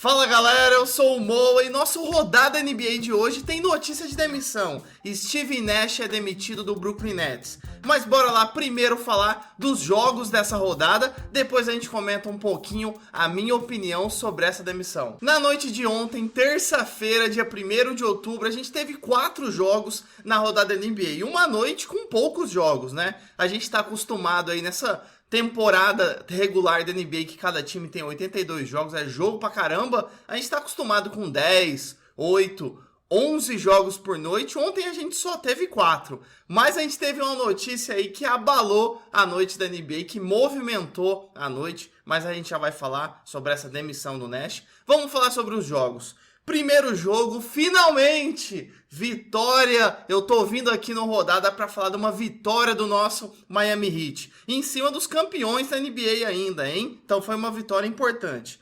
Fala galera, eu sou o Moa e nosso Rodada NBA de hoje tem notícia de demissão. Steve Nash é demitido do Brooklyn Nets. Mas bora lá primeiro falar dos jogos dessa rodada, depois a gente comenta um pouquinho a minha opinião sobre essa demissão. Na noite de ontem, terça-feira, dia 1º de outubro, a gente teve 4 jogos na rodada NBA. Uma noite com poucos jogos, né? A gente tá acostumado aí nessa temporada regular da NBA que cada time tem 82 jogos, é jogo pra caramba. A gente tá acostumado com 10, 8, 11 jogos por noite. Ontem a gente só teve 4, mas a gente teve uma notícia aí que abalou a noite da NBA, que movimentou a noite, mas a gente já vai falar sobre essa demissão do Nash. Vamos falar sobre os jogos. Primeiro jogo, finalmente, vitória. Eu tô vindo aqui no Rodada para falar de uma vitória do nosso Miami Heat, em cima dos campeões da NBA ainda, hein? Então foi uma vitória importante.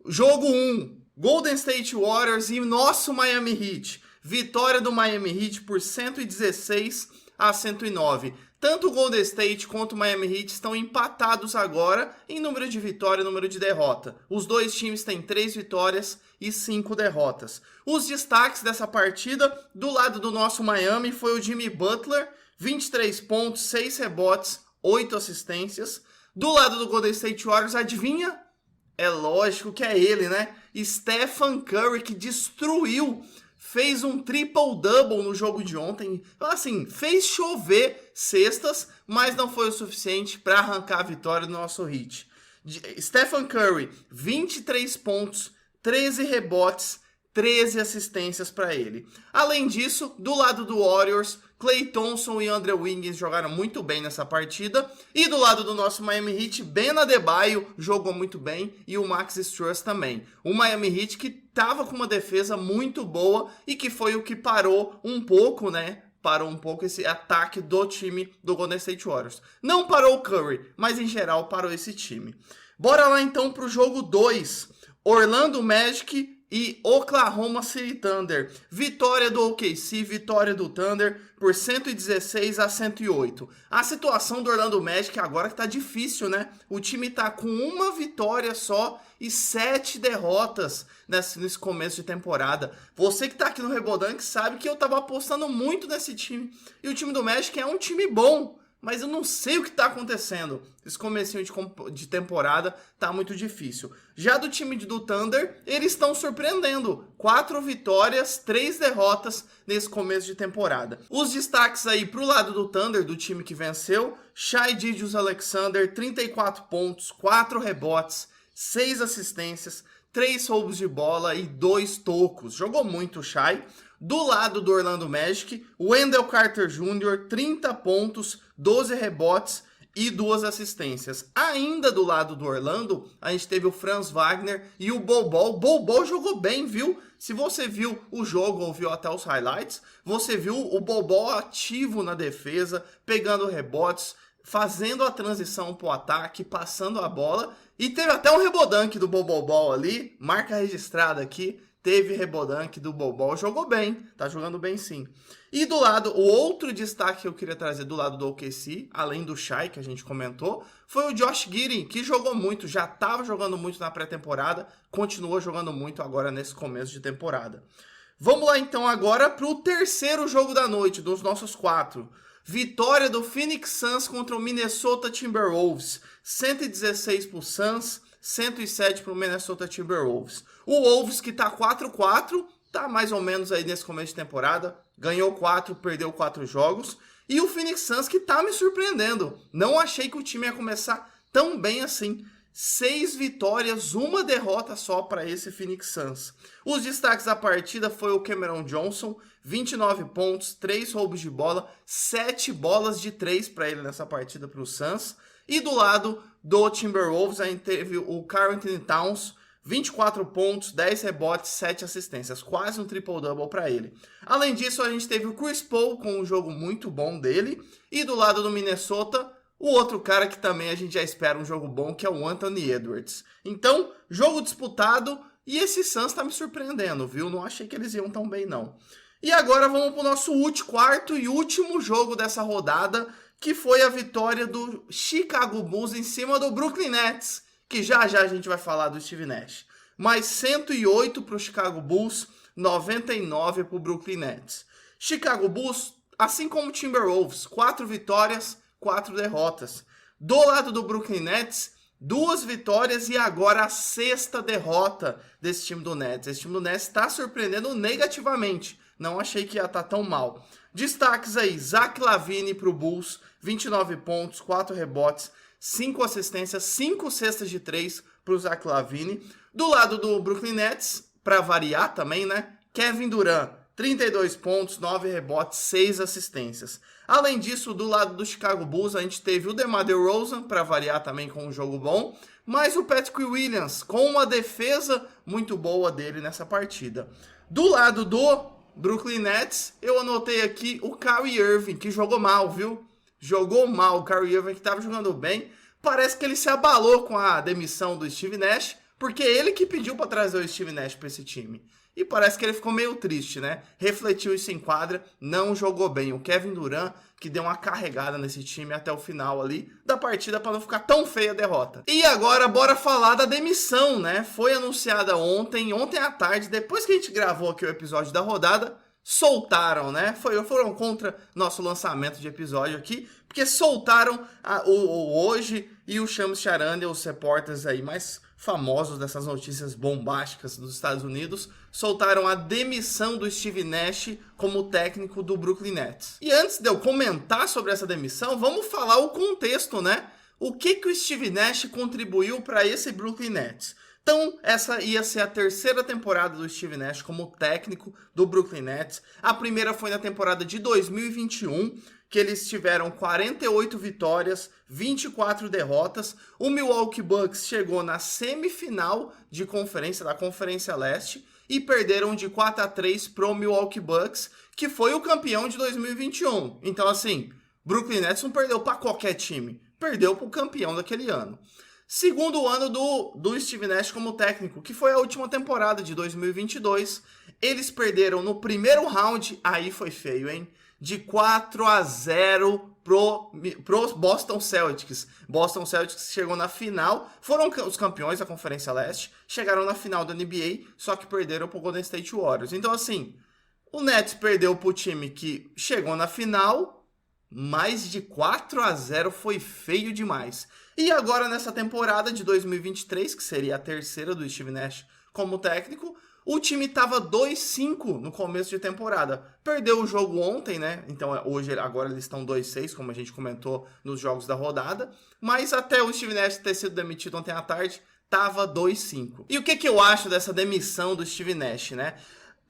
Jogo 1, Golden State Warriors e nosso Miami Heat. Vitória do Miami Heat por 116-109. Tanto o Golden State quanto o Miami Heat estão empatados agora em número de vitória e número de derrota. Os dois times têm 3 vitórias e 5 derrotas. Os destaques dessa partida, do lado do nosso Miami, foi o Jimmy Butler, 23 pontos, 6 rebotes, 8 assistências. Do lado do Golden State Warriors, adivinha? É lógico que é ele, né? Stephen Curry, que destruiu, fez um triple-double no jogo de ontem. Assim, fez chover cestas, mas não foi o suficiente para arrancar a vitória do nosso Heat. Stephen Curry, 23 pontos, 13 rebotes, 13 assistências para ele. Além disso, do lado do Warriors, Klay Thompson e Andrew Wiggins jogaram muito bem nessa partida. E do lado do nosso Miami Heat, Ben Adebayo jogou muito bem e o Max Strus também. O Miami Heat que estava com uma defesa muito boa e que foi o que parou um pouco, né? Parou um pouco esse ataque do time do Golden State Warriors. Não parou o Curry, mas em geral parou esse time. Bora lá então para o jogo 2. Orlando Magic e Oklahoma City Thunder. Vitória do OKC, vitória do Thunder por 116-108. A situação do Orlando Magic agora que tá difícil, né? O time tá com uma vitória só e 7 derrotas nesse começo de temporada. Você que tá aqui no Rebodank sabe que eu tava apostando muito nesse time. E o time do Magic é um time bom, mas eu não sei o que tá acontecendo. Esse comecinho de temporada tá muito difícil. Já do time do Thunder, eles estão surpreendendo. 4 vitórias, 3 derrotas nesse começo de temporada. Os destaques aí pro lado do Thunder, do time que venceu. Shai Gilgeous-Alexander, 34 pontos, 4 rebotes, 6 assistências, 3 roubos de bola e 2 tocos. Jogou muito o Shai. Do lado do Orlando Magic, Wendell Carter Jr., 30 pontos, 12 rebotes e 2 assistências. Ainda do lado do Orlando, a gente teve o Franz Wagner e o Bol Bol. O Bol Bol jogou bem, viu? Se você viu o jogo ou viu até os highlights, você viu o Bol Bol ativo na defesa, pegando rebotes, fazendo a transição para o ataque, passando a bola. E teve até um rebodank do Bol Bol ali, marca registrada aqui. Teve rebodank do Bol Bol, jogou bem, tá jogando bem sim. E do lado, o outro destaque que eu queria trazer do lado do OKC, além do Shai que a gente comentou, foi o Josh Giddey, que jogou muito, já estava jogando muito na pré-temporada, continuou jogando muito agora nesse começo de temporada. Vamos lá então agora para o terceiro jogo da noite, dos nossos 4. Vitória do Phoenix Suns contra o Minnesota Timberwolves, 116 para o Suns, 107 para o Minnesota Timberwolves. O Wolves que tá 4-4, tá mais ou menos aí nesse começo de temporada, ganhou 4, perdeu 4 jogos. E o Phoenix Suns que tá me surpreendendo. Não achei que o time ia começar tão bem assim. 6 vitórias, 1 derrota só para esse Phoenix Suns. Os destaques da partida foi o Cameron Johnson, 29 pontos, 3 roubos de bola, 7 bolas de 3 para ele nessa partida para o Suns. E do lado do Timberwolves, a gente teve o Karl-Anthony Towns, 24 pontos, 10 rebotes, 7 assistências. Quase um triple-double para ele. Além disso, a gente teve o Chris Paul com um jogo muito bom dele. E do lado do Minnesota, o outro cara que também a gente já espera um jogo bom, que é o Anthony Edwards. Então, jogo disputado e esse Suns tá me surpreendendo, viu? Não achei que eles iam tão bem, não. E agora vamos pro nosso quarto e último jogo dessa rodada, que foi a vitória do Chicago Bulls em cima do Brooklyn Nets, que já já a gente vai falar do Steve Nash. mais 108 para o Chicago Bulls, 99 para o Brooklyn Nets. Chicago Bulls, assim como o Timberwolves, 4 vitórias, 4 derrotas. Do lado do Brooklyn Nets, 2 vitórias e agora a 6ª derrota desse time do Nets. Esse time do Nets está surpreendendo negativamente. Não achei que ia estar tão mal. Destaques aí, Zach LaVine para o Bulls, 29 pontos, 4 rebotes, 5 assistências, 5 cestas de 3 para o Zach LaVine. Do lado do Brooklyn Nets, para variar também, né? Kevin Durant, 32 pontos, 9 rebotes, 6 assistências. Além disso, do lado do Chicago Bulls, a gente teve o DeMar DeRozan, para variar também com um jogo bom, mas o Patrick Williams, com uma defesa muito boa dele nessa partida. Do lado do Brooklyn Nets, eu anotei aqui o Kyrie Irving, que jogou mal, viu? Jogou mal, o Kyrie Irving que estava jogando bem. Parece que ele se abalou com a demissão do Steve Nash, porque é ele que pediu para trazer o Steve Nash para esse time. E parece que ele ficou meio triste, né? Refletiu isso em quadra, não jogou bem. O Kevin Durant, que deu uma carregada nesse time até o final ali da partida para não ficar tão feia a derrota. E agora, bora falar da demissão, né? Foi anunciada ontem à tarde, depois que a gente gravou aqui o episódio da rodada, soltaram, né? Foram contra nosso lançamento de episódio aqui, porque soltaram hoje e o Shams Charania, os repórteres aí mais famosos dessas notícias bombásticas dos Estados Unidos, soltaram a demissão do Steve Nash como técnico do Brooklyn Nets. E antes de eu comentar sobre essa demissão, vamos falar o contexto, né? O que o Steve Nash contribuiu para esse Brooklyn Nets? Então, essa ia ser a 3ª temporada do Steve Nash como técnico do Brooklyn Nets. A primeira foi na temporada de 2021, que eles tiveram 48 vitórias, 24 derrotas. O Milwaukee Bucks chegou na semifinal de conferência, da Conferência Leste, e perderam de 4-3 pro Milwaukee Bucks, que foi o campeão de 2021. Então, assim, Brooklyn Nets não perdeu para qualquer time, perdeu pro campeão daquele ano. Segundo ano do Steve Nash como técnico, que foi a última temporada de 2022. Eles perderam no primeiro round, aí foi feio, hein? De 4-0 pro Boston Celtics. Boston Celtics chegou na final, foram os campeões da Conferência Leste, chegaram na final da NBA, só que perderam pro Golden State Warriors. Então, assim, o Nets perdeu pro time que chegou na final, mais de 4-0 foi feio demais. E agora, nessa temporada de 2023, que seria a 3ª do Steve Nash como técnico, o time estava 2-5 no começo de temporada. Perdeu o jogo ontem, né? Então, agora eles estão 2-6, como a gente comentou nos jogos da rodada. Mas até o Steve Nash ter sido demitido ontem à tarde, estava 2-5. E o que eu acho dessa demissão do Steve Nash, né?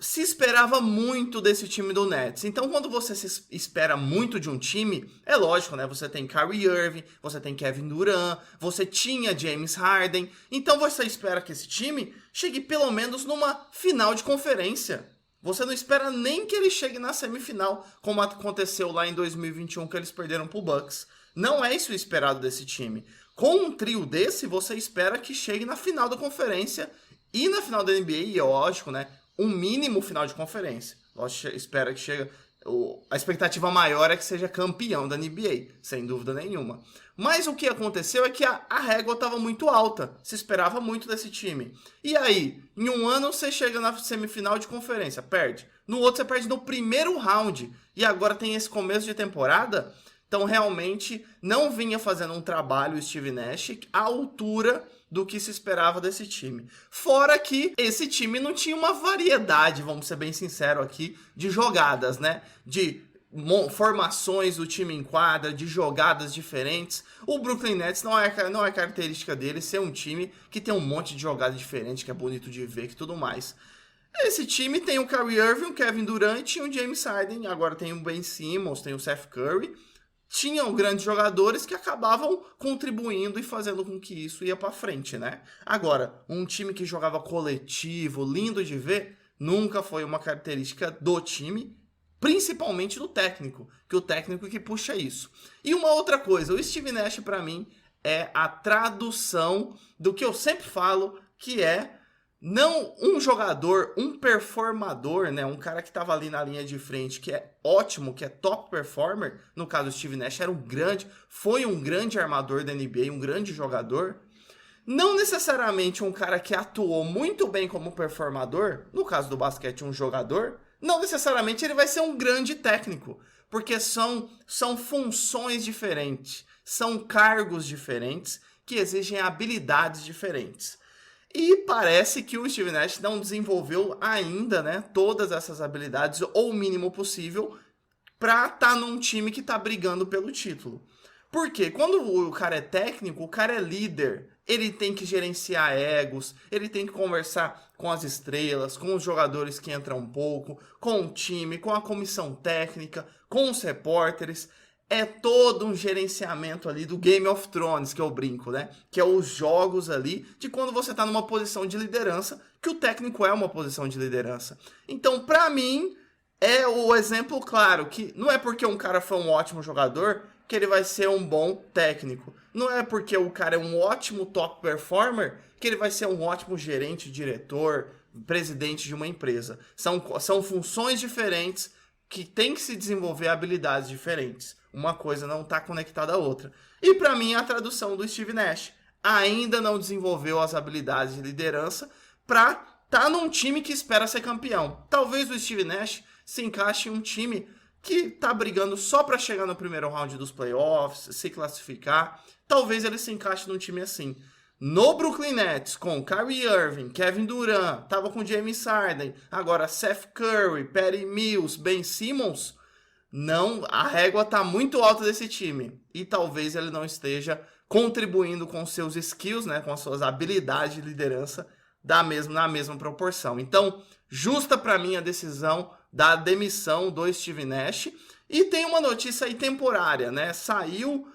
Se esperava muito desse time do Nets. Então, quando você se espera muito de um time, é lógico, né? Você tem Kyrie Irving, você tem Kevin Durant, você tinha James Harden. Então, você espera que esse time chegue pelo menos numa final de conferência. Você não espera nem que ele chegue na semifinal, como aconteceu lá em 2021, que eles perderam pro Bucks. Não é isso o esperado desse time. Com um trio desse, você espera que chegue na final da conferência e na final da NBA, e é lógico, né? Um mínimo final de conferência. Espera que chegue. A expectativa maior é que seja campeão da NBA, sem dúvida nenhuma. Mas o que aconteceu é que a régua estava muito alta. Se esperava muito desse time. E aí, em um ano você chega na semifinal de conferência, perde. No outro você perde no primeiro round. E agora tem esse começo de temporada. Então realmente não vinha fazendo um trabalho o Steve Nash à altura do que se esperava desse time. Fora que esse time não tinha uma variedade, vamos ser bem sinceros aqui, de jogadas, né? De formações do time em quadra, de jogadas diferentes. O Brooklyn Nets não é característica dele ser um time que tem um monte de jogada diferente, que é bonito de ver, que tudo mais. Esse time tem o Kyrie Irving, o Kevin Durant e o James Harden. Agora tem o Ben Simmons, tem o Seth Curry. Tinham grandes jogadores que acabavam contribuindo e fazendo com que isso ia para frente, né? Agora, um time que jogava coletivo, lindo de ver, nunca foi uma característica do time, principalmente do técnico, que o técnico que puxa isso. E uma outra coisa, o Steve Nash para mim é a tradução do que eu sempre falo, que é não um jogador, um performador, né? Um cara que estava ali na linha de frente, que é ótimo, que é top performer. No caso, o Steve Nash foi um grande armador da NBA, um grande jogador. não necessariamente um cara que atuou muito bem como performador, no caso do basquete um jogador, não necessariamente ele vai ser um grande técnico, porque são funções diferentes, são cargos diferentes que exigem habilidades diferentes. E parece que o Steve Nash não desenvolveu ainda, né, todas essas habilidades, ou o mínimo possível, para estar num time que está brigando pelo título. Porque quando o cara é técnico, o cara é líder, ele tem que gerenciar egos, ele tem que conversar com as estrelas, com os jogadores que entram um pouco, com o time, com a comissão técnica, com os repórteres. É todo um gerenciamento ali do Game of Thrones, que eu brinco, né? Que é os jogos ali de quando você tá numa posição de liderança, que o técnico é uma posição de liderança. Então, pra mim, é o exemplo claro que não é porque um cara foi um ótimo jogador que ele vai ser um bom técnico. Não é porque o cara é um ótimo top performer que ele vai ser um ótimo gerente, diretor, presidente de uma empresa. São funções diferentes que tem que se desenvolver habilidades diferentes. Uma coisa não está conectada à outra. E para mim a tradução do Steve Nash ainda não desenvolveu as habilidades de liderança para estar num time que espera ser campeão. Talvez o Steve Nash se encaixe em um time que tá brigando só para chegar no primeiro round dos playoffs, se classificar. Talvez ele se encaixe num time assim. No Brooklyn Nets, com Kyrie Irving, Kevin Durant, tava com James Harden, agora Seth Curry, Patty Mills, Ben Simmons, não, a régua tá muito alta desse time. E talvez ele não esteja contribuindo com seus skills, né, com as suas habilidades de liderança na mesma proporção. Então, justa para mim a decisão da demissão do Steve Nash. E tem uma notícia aí temporária, né? Saiu,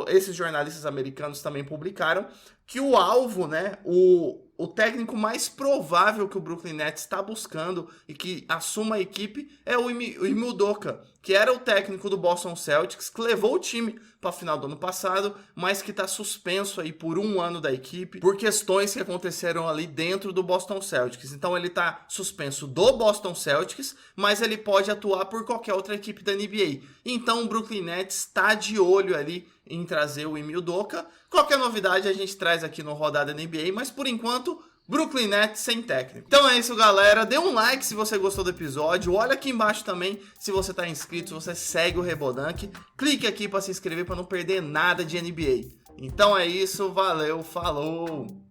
esses jornalistas americanos também publicaram, que o alvo, né? O técnico mais provável que o Brooklyn Nets está buscando e que assuma a equipe é o Ime Udoka, que era o técnico do Boston Celtics, que levou o time para a final do ano passado, mas que está suspenso aí por um ano da equipe, por questões que aconteceram ali dentro do Boston Celtics. Então ele está suspenso do Boston Celtics, mas ele pode atuar por qualquer outra equipe da NBA. Então o Brooklyn Nets está de olho ali em trazer o Ime Udoka. Qualquer novidade a gente traz aqui no Rodada NBA, mas por enquanto, Brooklyn Nets sem técnico. Então é isso, galera. Dê um like se você gostou do episódio. Olha aqui embaixo também se você está inscrito, se você segue o Rebodank. Clique aqui para se inscrever para não perder nada de NBA. Então é isso, valeu, falou!